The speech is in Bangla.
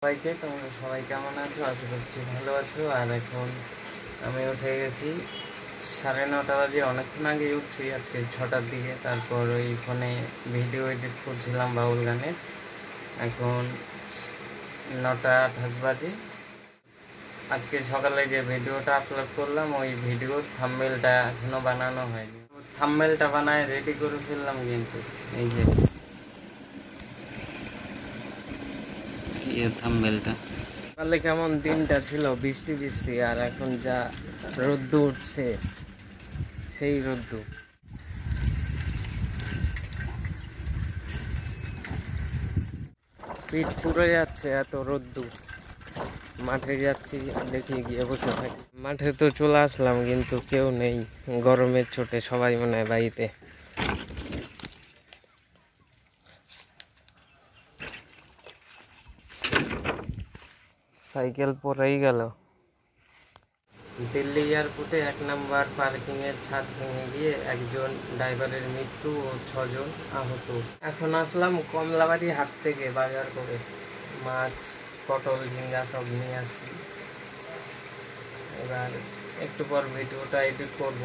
সবাইকে তোমরা সবাই কেমন আছো? আশা করছি ভালো আছো। আর এখন আমি উঠে গেছি 9:30 বাজে, অনেকক্ষণ আগে উঠছি, আজকে 6টার দিকে। তারপর ওই ফোনে ভিডিও এডিট করছিলাম বাউল গানের। এখন 9:28 বাজে। আজকে সকালে যে ভিডিওটা আপলোড করলাম ওই ভিডিওর থাম্বনেলটা এখনো বানানো হয়নি। থাম্বনেলটা বানায় রেডি করে ফেললাম, কিন্তু এই যে থাম্বনেলটা। সকালে কেমন দিনটা ছিল, বৃষ্টি বৃষ্টি, আর এখন যা রোদ্দু উঠছে, সেই রোদ্দু। পিঠ পুড়ে যাচ্ছে, এত রোদ্দু। মাঠে যাচ্ছি, দেখি গিয়ে বসে থাকি। মাঠে তো চলে আসলাম, কিন্তু কেউ নেই। গরমের চোটে সবাই মনে হয় বাড়িতে। সাইকেল পরেই গেল। দিল্লি এয়ারপোর্টে 1 নম্বর পার্কিংয়ের ছাদ ভেঙে গিয়ে একজন ড্রাইভারের মৃত্যু ও 6 জন আহত। এখন আসলাম কমলাবাড়ি হাট থেকে বাজার করে মাছ, পটল, ঝিঙ্গা সব নিয়ে আসি। এবার একটু পর ভিডিওটা এডিট করব।